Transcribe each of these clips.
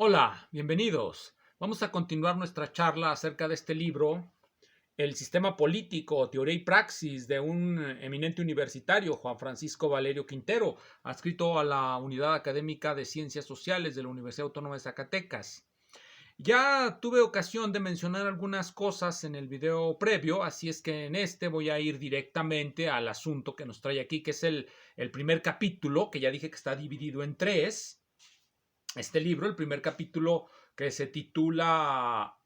Hola, bienvenidos. Vamos a continuar nuestra charla acerca de este libro, El sistema político, teoría y praxis, de un eminente universitario, Juan Francisco Valerio Quintero, adscrito a la Unidad Académica de Ciencias Sociales de la Universidad Autónoma de Zacatecas. Ya tuve ocasión de mencionar algunas cosas en el video previo, así es que en este voy a ir directamente al asunto que nos trae aquí, que es el primer capítulo, que ya dije que está dividido en tres. Este libro, el primer capítulo, que se titula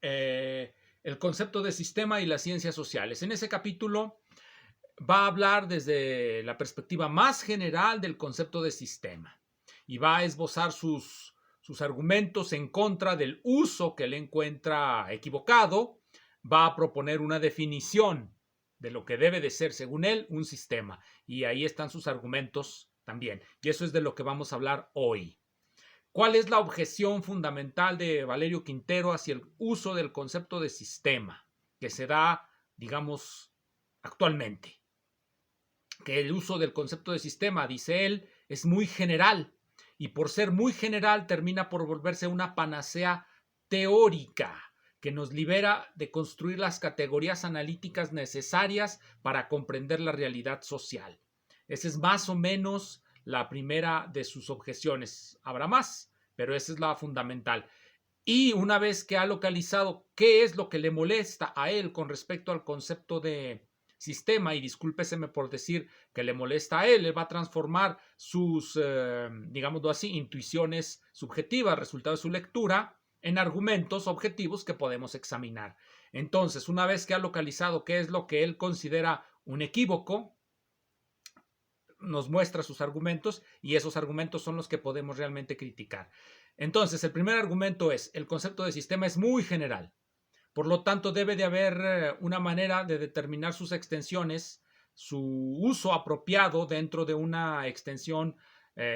El concepto de sistema y las ciencias sociales. En ese capítulo va a hablar desde la perspectiva más general del concepto de sistema y va a esbozar sus argumentos en contra del uso que él encuentra equivocado. Va a proponer una definición de lo que debe de ser, según él, un sistema. Y ahí están sus argumentos también. Y eso es de lo que vamos a hablar hoy. ¿Cuál es la objeción fundamental de Valerio Quintero hacia el uso del concepto de sistema que se da, digamos, actualmente? Que el uso del concepto de sistema, dice él, es muy general y por ser muy general termina por volverse una panacea teórica que nos libera de construir las categorías analíticas necesarias para comprender la realidad social. Esa es más o menos la primera de sus objeciones. Habrá más, pero esa es la fundamental. Y una vez que ha localizado qué es lo que le molesta a él con respecto al concepto de sistema, y discúlpeseme por decir que le molesta a él va a transformar sus, digámoslo así, intuiciones subjetivas, resultado de su lectura, en argumentos objetivos que podemos examinar. Entonces, una vez que ha localizado qué es lo que él considera un equívoco, nos muestra sus argumentos y esos argumentos son los que podemos realmente criticar. Entonces, el primer argumento es, el concepto de sistema es muy general. Por lo tanto, debe de haber una manera de determinar sus extensiones, su uso apropiado dentro de una extensión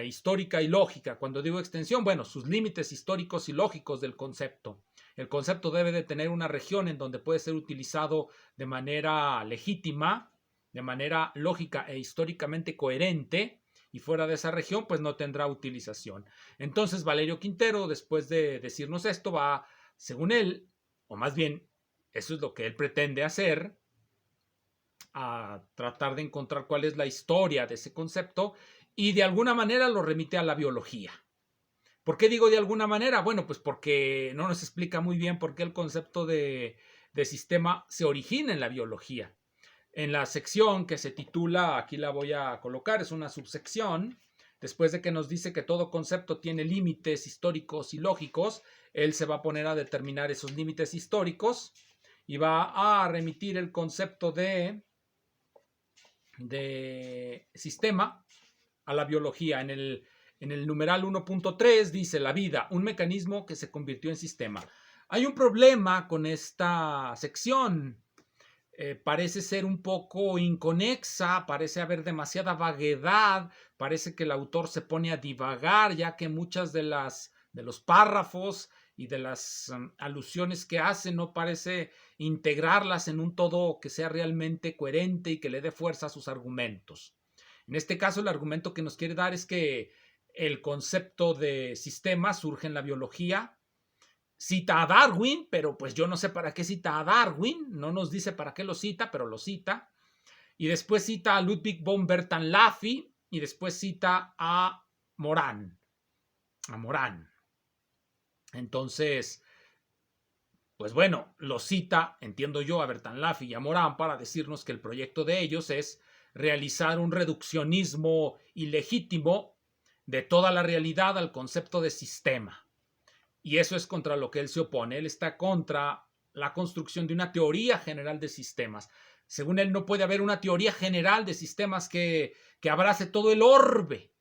histórica y lógica. Cuando digo extensión, bueno, sus límites históricos y lógicos del concepto. El concepto debe de tener una región en donde puede ser utilizado de manera legítima, de manera lógica e históricamente coherente, y fuera de esa región, pues no tendrá utilización. Entonces, Valerio Quintero, después de decirnos esto, va, según él, o más bien, eso es lo que él pretende hacer, a tratar de encontrar cuál es la historia de ese concepto y de alguna manera lo remite a la biología. ¿Por qué digo de alguna manera? Bueno, pues porque no nos explica muy bien por qué el concepto de sistema se origina en la biología. En la sección que se titula, aquí la voy a colocar, es una subsección, después de que nos dice que todo concepto tiene límites históricos y lógicos, él se va a poner a determinar esos límites históricos y va a remitir el concepto de sistema a la biología. En el numeral 1.3 dice la vida, un mecanismo que se convirtió en sistema. Hay un problema con esta sección. Parece ser un poco inconexa, parece haber demasiada vaguedad, parece que el autor se pone a divagar, ya que muchas de los párrafos y de las alusiones que hace no parece integrarlas en un todo que sea realmente coherente y que le dé fuerza a sus argumentos. En este caso, el argumento que nos quiere dar es que el concepto de sistema surge en la biología. Cita a Darwin, pero pues yo no sé para qué cita a Darwin, no nos dice para qué lo cita, pero lo cita. Y después cita a Ludwig von Bertalanffy y después cita a Morán. A Morán. Entonces, pues bueno, lo cita, entiendo yo, a Bertalanffy y a Morán para decirnos que el proyecto de ellos es realizar un reduccionismo ilegítimo de toda la realidad al concepto de sistema. Y eso es contra lo que él se opone. Él está contra la construcción de una teoría general de sistemas. Según él, no puede haber una teoría general de sistemas que abrace todo el orbe.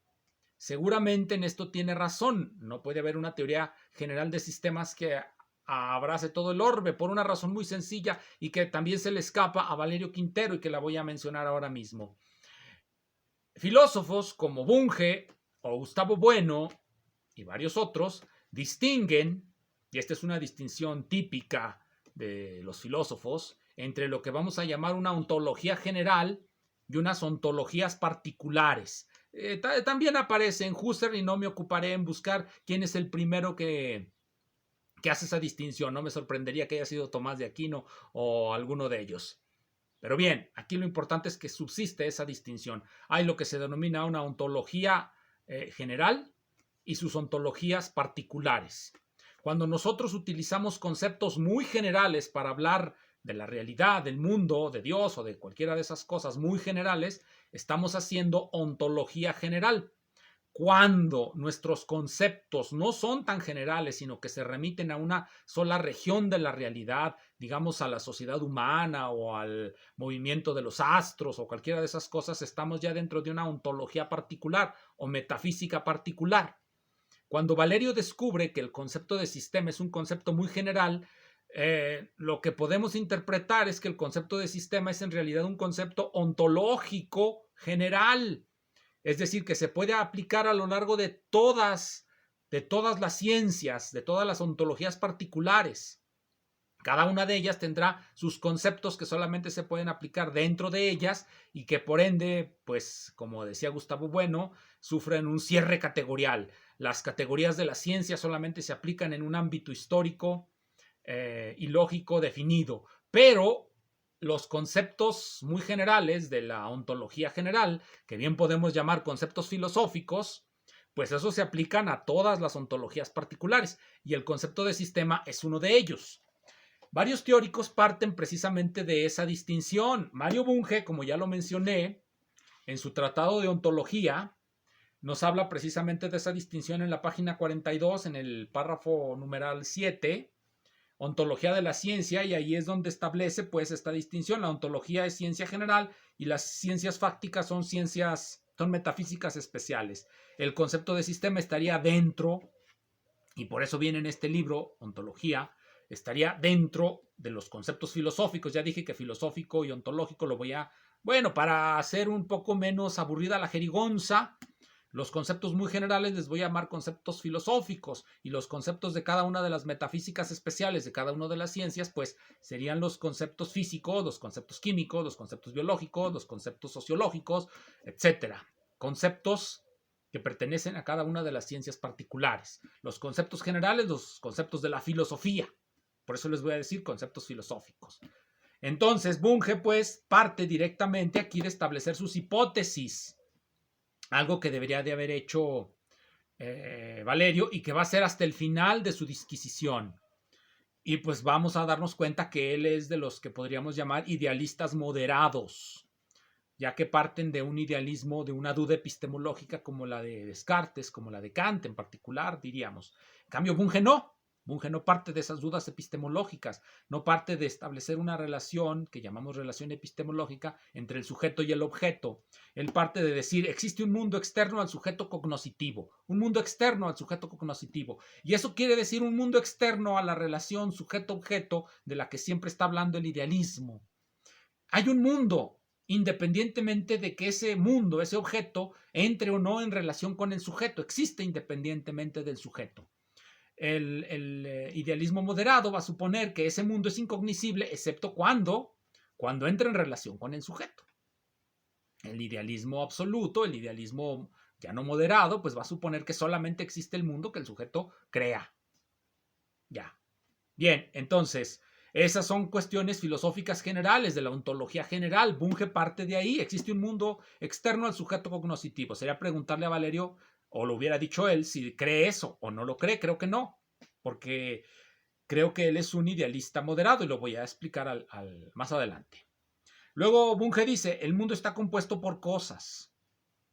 Seguramente en esto tiene razón. No puede haber una teoría general de sistemas que abrace todo el orbe por una razón muy sencilla y que también se le escapa a Valerio Quintero y que la voy a mencionar ahora mismo. Filósofos como Bunge o Gustavo Bueno y varios otros distinguen, y esta es una distinción típica de los filósofos, entre lo que vamos a llamar una ontología general y unas ontologías particulares. también aparece en Husserl y no me ocuparé en buscar quién es el primero que hace esa distinción. No me sorprendería que haya sido Tomás de Aquino o alguno de ellos. Pero bien, aquí lo importante es que subsiste esa distinción. Hay lo que se denomina una ontología general y sus ontologías particulares. Cuando nosotros utilizamos conceptos muy generales para hablar de la realidad, del mundo, de Dios o de cualquiera de esas cosas muy generales, estamos haciendo ontología general. Cuando nuestros conceptos no son tan generales, sino que se remiten a una sola región de la realidad, digamos a la sociedad humana o al movimiento de los astros o cualquiera de esas cosas, estamos ya dentro de una ontología particular o metafísica particular. Cuando Valerio descubre que el concepto de sistema es un concepto muy general, lo que podemos interpretar es que el concepto de sistema es en realidad un concepto ontológico general. Es decir, que se puede aplicar a lo largo de todas las ciencias, de todas las ontologías particulares. Cada una de ellas tendrá sus conceptos que solamente se pueden aplicar dentro de ellas y que por ende, pues como decía Gustavo Bueno, sufren un cierre categorial. Las categorías de la ciencia solamente se aplican en un ámbito histórico y lógico definido, pero los conceptos muy generales de la ontología general, que bien podemos llamar conceptos filosóficos, pues esos se aplican a todas las ontologías particulares y el concepto de sistema es uno de ellos. Varios teóricos parten precisamente de esa distinción. Mario Bunge, como ya lo mencioné, en su tratado de ontología, nos habla precisamente de esa distinción en la página 42, en el párrafo numeral 7, ontología de la ciencia, y ahí es donde establece pues esta distinción. La ontología es ciencia general y las ciencias fácticas son metafísicas especiales. El concepto de sistema estaría dentro, y por eso viene en este libro, Ontología, estaría dentro de los conceptos filosóficos. Ya dije que filosófico y ontológico lo voy a, bueno, para hacer un poco menos aburrida la jerigonza, los conceptos muy generales les voy a llamar conceptos filosóficos y los conceptos de cada una de las metafísicas especiales de cada una de las ciencias, pues serían los conceptos físicos, los conceptos químicos, los conceptos biológicos, los conceptos sociológicos, etcétera. Conceptos que pertenecen a cada una de las ciencias particulares. Los conceptos generales, los conceptos de la filosofía. Por eso les voy a decir conceptos filosóficos. Entonces, Bunge, pues, parte directamente aquí de establecer sus hipótesis. Algo que debería de haber hecho Valerio y que va a ser hasta el final de su disquisición. Y pues vamos a darnos cuenta que él es de los que podríamos llamar idealistas moderados, ya que parten de un idealismo, de una duda epistemológica como la de Descartes, como la de Kant en particular, diríamos. En cambio, Bunge no. Bunge no parte de esas dudas epistemológicas, no parte de establecer una relación que llamamos relación epistemológica entre el sujeto y el objeto. Él parte de decir, existe un mundo externo al sujeto cognoscitivo, un mundo externo al sujeto cognoscitivo. Y eso quiere decir un mundo externo a la relación sujeto-objeto de la que siempre está hablando el idealismo. Hay un mundo, independientemente de que ese mundo, ese objeto, entre o no en relación con el sujeto, existe independientemente del sujeto. El idealismo moderado va a suponer que ese mundo es incognoscible, excepto cuando entra en relación con el sujeto. El idealismo absoluto, el idealismo ya no moderado, pues va a suponer que solamente existe el mundo que el sujeto crea. Ya. Bien, entonces, esas son cuestiones filosóficas generales de la ontología general. Bunge parte de ahí. Existe un mundo externo al sujeto cognoscitivo. Sería preguntarle a Valerio, o lo hubiera dicho él, si cree eso o no lo cree. Creo que no, porque creo que él es un idealista moderado y lo voy a explicar más adelante. Luego Bunge dice, el mundo está compuesto por cosas.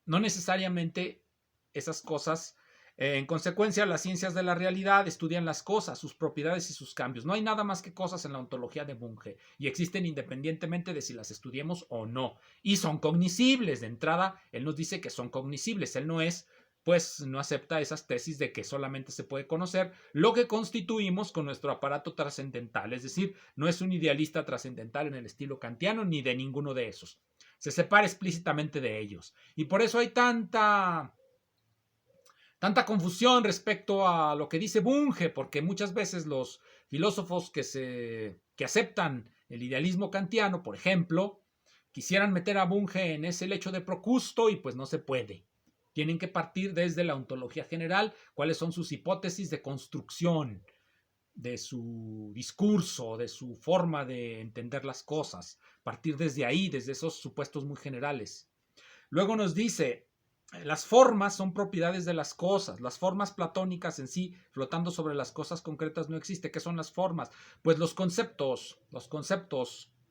No necesariamente esas cosas. En consecuencia, las ciencias de la realidad estudian las cosas, sus propiedades y sus cambios. No hay nada más que cosas en la ontología de Bunge y existen independientemente de si las estudiemos o no. Y son cognoscibles. De entrada, él nos dice que son cognoscibles. Él no acepta esas tesis de que solamente se puede conocer lo que constituimos con nuestro aparato trascendental. Es decir, no es un idealista trascendental en el estilo kantiano ni de ninguno de esos. Se separa explícitamente de ellos. Y por eso hay tanta confusión respecto a lo que dice Bunge, porque muchas veces los filósofos que aceptan el idealismo kantiano, por ejemplo, quisieran meter a Bunge en ese lecho de Procusto y pues no se puede. Tienen que partir desde la ontología general, cuáles son sus hipótesis de construcción de su discurso, de su forma de entender las cosas, partir desde ahí, desde esos supuestos muy generales. Luego nos dice, las formas son propiedades de las cosas, las formas platónicas en sí, flotando sobre las cosas concretas no existe. ¿Qué son las formas? Pues los conceptos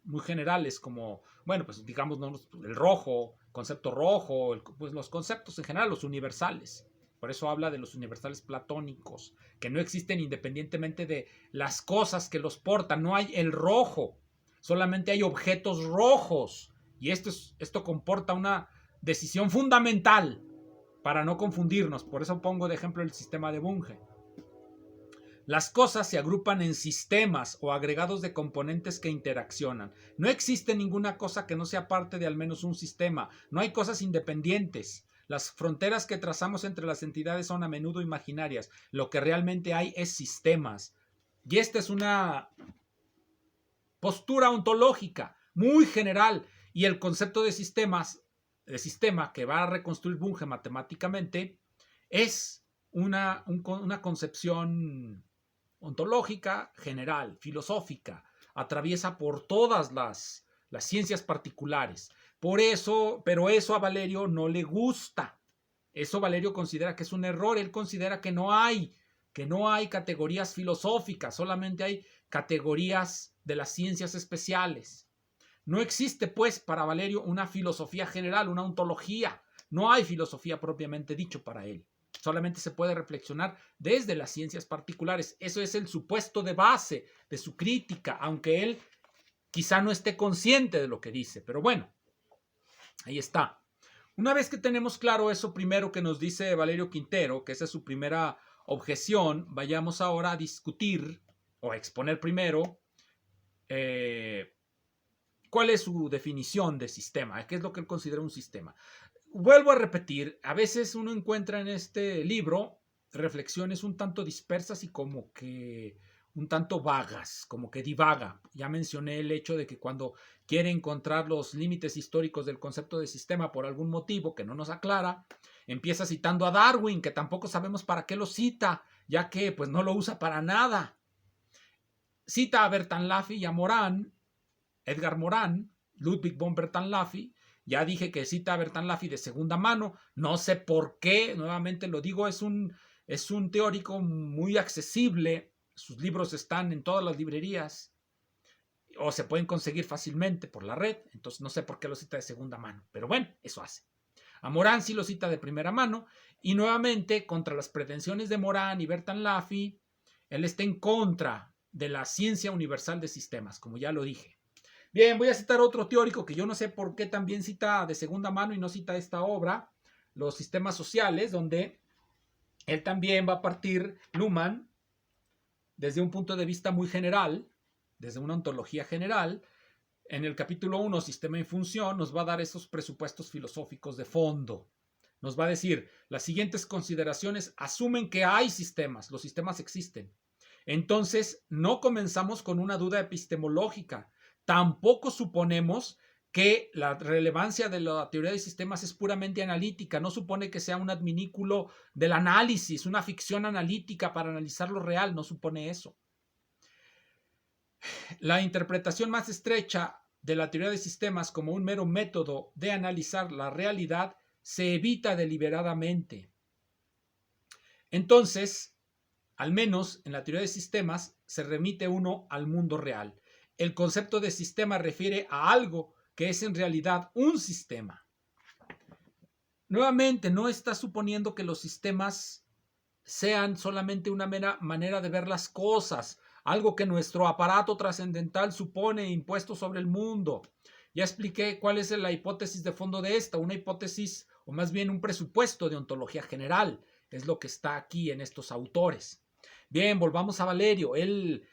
muy generales como, bueno, pues digamos, ¿no? El rojo, concepto rojo, pues los conceptos en general, los universales. Por eso habla de los universales platónicos, que no existen independientemente de las cosas que los portan. No hay el rojo, solamente hay objetos rojos. Y esto comporta una decisión fundamental para no confundirnos. Por eso pongo de ejemplo el sistema de Bunge. Las cosas se agrupan en sistemas o agregados de componentes que interaccionan. No existe ninguna cosa que no sea parte de al menos un sistema. No hay cosas independientes. Las fronteras que trazamos entre las entidades son a menudo imaginarias. Lo que realmente hay es sistemas. Y esta es una postura ontológica muy general. Y el concepto de sistema que va a reconstruir Bunge matemáticamente es una concepción ontológica general, filosófica, atraviesa por todas las ciencias particulares. Pero eso a Valerio no le gusta. Eso Valerio considera que es un error. Él considera que no hay categorías filosóficas, solamente hay categorías de las ciencias especiales. No existe, pues, para Valerio una filosofía general, una ontología. No hay filosofía propiamente dicho para él. Solamente se puede reflexionar desde las ciencias particulares. Eso es el supuesto de base de su crítica, aunque él quizá no esté consciente de lo que dice. Pero bueno, ahí está. Una vez que tenemos claro eso primero que nos dice Valerio Quintero, que esa es su primera objeción, vayamos ahora a discutir o a exponer primero cuál es su definición de sistema, qué es lo que él considera un sistema. Vuelvo a repetir, a veces uno encuentra en este libro reflexiones un tanto dispersas y como que un tanto vagas, como que divaga. Ya mencioné el hecho de que cuando quiere encontrar los límites históricos del concepto de sistema por algún motivo que no nos aclara, empieza citando a Darwin, que tampoco sabemos para qué lo cita, ya que pues no lo usa para nada. Cita a Bertalanffy y a Morán, Edgar Morán, Ludwig von Bertalanffy. Ya dije que cita a Bertalanffy de segunda mano. No sé por qué, nuevamente lo digo, es un teórico muy accesible. Sus libros están en todas las librerías o se pueden conseguir fácilmente por la red. Entonces no sé por qué lo cita de segunda mano. Pero bueno, eso hace. A Morán sí lo cita de primera mano. Y nuevamente, contra las pretensiones de Morán y Bertalanffy, él está en contra de la ciencia universal de sistemas, como ya lo dije. Bien, voy a citar otro teórico que yo no sé por qué también cita de segunda mano y no cita esta obra, Los sistemas sociales, donde él también va a partir, Luhmann, desde un punto de vista muy general, desde una ontología general. En el capítulo 1, Sistema y Función, nos va a dar esos presupuestos filosóficos de fondo. Nos va a decir, las siguientes consideraciones asumen que hay sistemas, los sistemas existen. Entonces, no comenzamos con una duda epistemológica. Tampoco suponemos que la relevancia de la teoría de sistemas es puramente analítica. No supone que sea un adminículo del análisis, una ficción analítica para analizar lo real. No supone eso. La interpretación más estrecha de la teoría de sistemas como un mero método de analizar la realidad se evita deliberadamente. Entonces, al menos en la teoría de sistemas, se remite uno al mundo real. El concepto de sistema refiere a algo que es en realidad un sistema. Nuevamente, no está suponiendo que los sistemas sean solamente una mera manera de ver las cosas, algo que nuestro aparato trascendental supone impuesto sobre el mundo. Ya expliqué cuál es la hipótesis de fondo de esta, una hipótesis o más bien un presupuesto de ontología general, es lo que está aquí en estos autores. Bien, volvamos a Valerio, él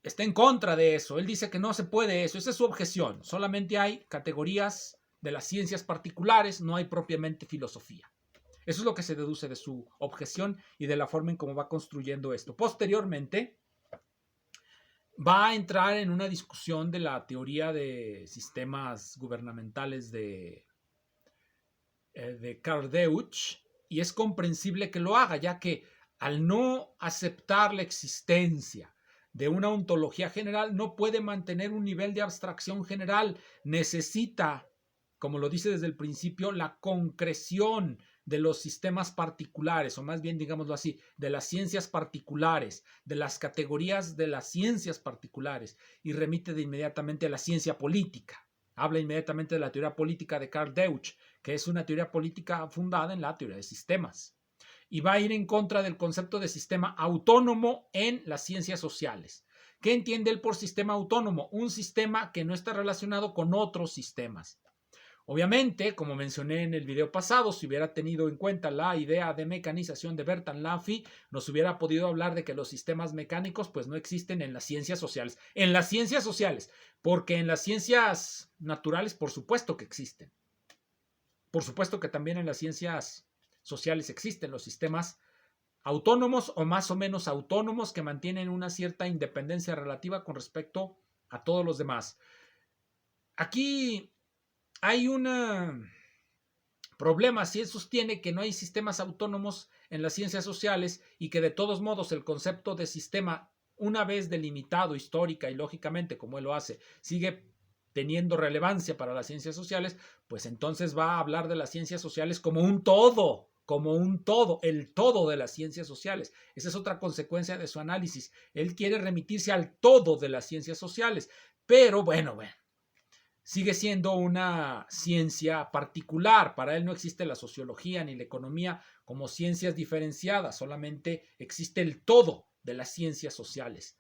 está en contra de eso, él dice que no se puede eso, esa es su objeción, solamente hay categorías de las ciencias particulares, no hay propiamente filosofía. Eso es lo que se deduce de su objeción y de la forma en cómo va construyendo esto. Posteriormente, va a entrar en una discusión de la teoría de sistemas gubernamentales de de Karl Deutsch, y es comprensible que lo haga, ya que al no aceptar la existencia de una ontología general, no puede mantener un nivel de abstracción general, necesita, como lo dice desde el principio, la concreción de los sistemas particulares, o más bien digámoslo así, de las ciencias particulares, de las categorías de las ciencias particulares, y remite de inmediatamente a la ciencia política. Habla inmediatamente de la teoría política de Karl Deutsch, que es una teoría política fundada en la teoría de sistemas. Y va a ir en contra del concepto de sistema autónomo en las ciencias sociales. ¿Qué entiende él por sistema autónomo? Un sistema que no está relacionado con otros sistemas. Obviamente, como mencioné en el video pasado, si hubiera tenido en cuenta la idea de mecanización de Bertalan Laffy, nos hubiera podido hablar de que los sistemas mecánicos pues no existen en las ciencias sociales. En las ciencias sociales, porque en las ciencias naturales por supuesto que existen. Por supuesto que también en las ciencias sociales existen los sistemas autónomos o más o menos autónomos que mantienen una cierta independencia relativa con respecto a todos los demás. Aquí hay un problema si él sostiene que no hay sistemas autónomos en las ciencias sociales y que de todos modos el concepto de sistema, una vez delimitado histórica y lógicamente como él lo hace, sigue teniendo relevancia para las ciencias sociales, pues entonces va a hablar de las ciencias sociales como un todo, el todo de las ciencias sociales. Esa es otra consecuencia de su análisis. Él quiere remitirse al todo de las ciencias sociales, pero bueno, sigue siendo una ciencia particular. Para él no existe la sociología ni la economía como ciencias diferenciadas, solamente existe el todo de las ciencias sociales.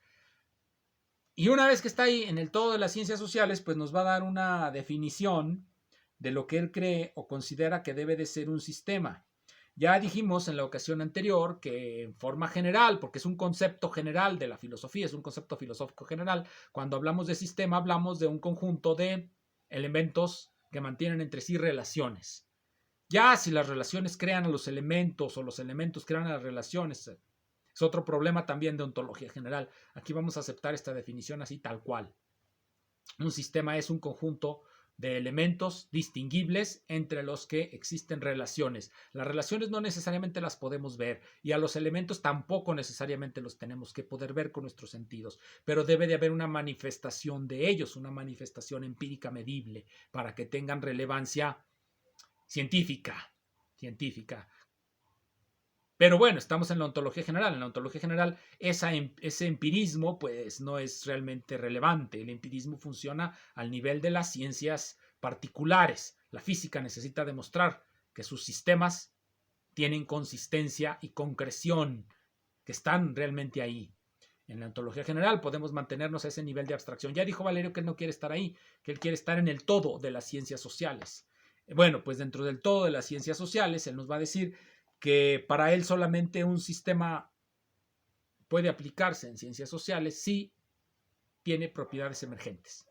Y una vez que está ahí en el todo de las ciencias sociales, pues nos va a dar una definición de lo que él cree o considera que debe de ser un sistema. Ya dijimos en la ocasión anterior que en forma general, porque es un concepto general de la filosofía, es un concepto filosófico general, cuando hablamos de sistema hablamos de un conjunto de elementos que mantienen entre sí relaciones. Ya si las relaciones crean a los elementos o los elementos crean a las relaciones, es otro problema también de ontología general. Aquí vamos a aceptar esta definición así tal cual. Un sistema es un conjunto de elementos distinguibles entre los que existen relaciones. Las relaciones no necesariamente las podemos ver y a los elementos tampoco necesariamente los tenemos que poder ver con nuestros sentidos, pero debe de haber una manifestación de ellos, una manifestación empírica medible para que tengan relevancia científica. Pero bueno, estamos en la ontología general. En la ontología general ese empirismo pues no es realmente relevante. El empirismo funciona al nivel de las ciencias particulares. La física necesita demostrar que sus sistemas tienen consistencia y concreción, que están realmente ahí. En la ontología general podemos mantenernos a ese nivel de abstracción. Ya dijo Valerio que él no quiere estar ahí, que él quiere estar en el todo de las ciencias sociales. Bueno, pues dentro del todo de las ciencias sociales, él nos va a decir que para él solamente un sistema puede aplicarse en ciencias sociales si tiene propiedades emergentes.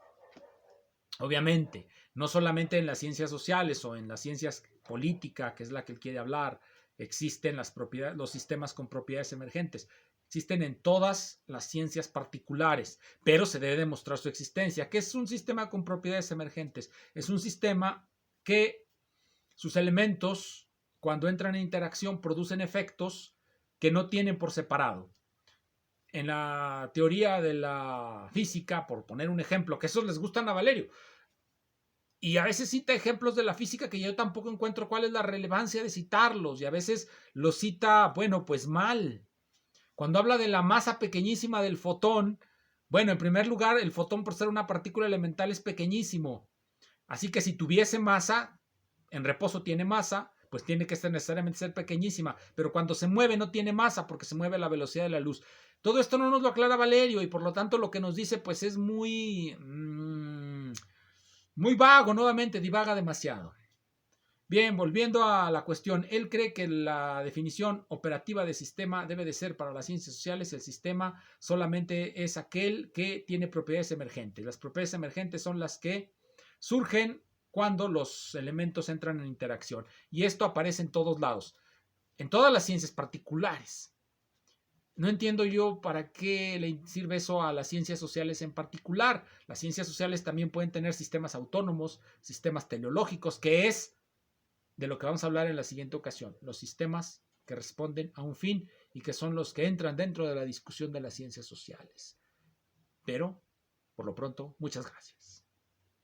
Obviamente, no solamente en las ciencias sociales o en las ciencias políticas, que es la que él quiere hablar, existen los sistemas con propiedades emergentes. Existen en todas las ciencias particulares, pero se debe demostrar su existencia. ¿Qué es un sistema con propiedades emergentes? Es un sistema que sus elementos, cuando entran en interacción, producen efectos que no tienen por separado. En la teoría de la física, por poner un ejemplo, que esos les gustan a Valerio, y a veces cita ejemplos de la física que yo tampoco encuentro cuál es la relevancia de citarlos, y a veces los cita, bueno, pues mal. Cuando habla de la masa pequeñísima del fotón, bueno, en primer lugar, el fotón por ser una partícula elemental es pequeñísimo. Así que si tuviese masa, en reposo tiene masa, pues tiene que necesariamente ser pequeñísima, pero cuando se mueve no tiene masa porque se mueve a la velocidad de la luz. Todo esto no nos lo aclara Valerio y por lo tanto lo que nos dice pues es muy vago, nuevamente divaga demasiado. Bien, volviendo a la cuestión, él cree que la definición operativa de sistema debe de ser para las ciencias sociales, el sistema solamente es aquel que tiene propiedades emergentes. Las propiedades emergentes son las que surgen cuando los elementos entran en interacción. Y esto aparece en todos lados, en todas las ciencias particulares. No entiendo yo para qué le sirve eso a las ciencias sociales en particular. Las ciencias sociales también pueden tener sistemas autónomos, sistemas teleológicos, que es de lo que vamos a hablar en la siguiente ocasión, los sistemas que responden a un fin y que son los que entran dentro de la discusión de las ciencias sociales. Pero, por lo pronto, muchas gracias.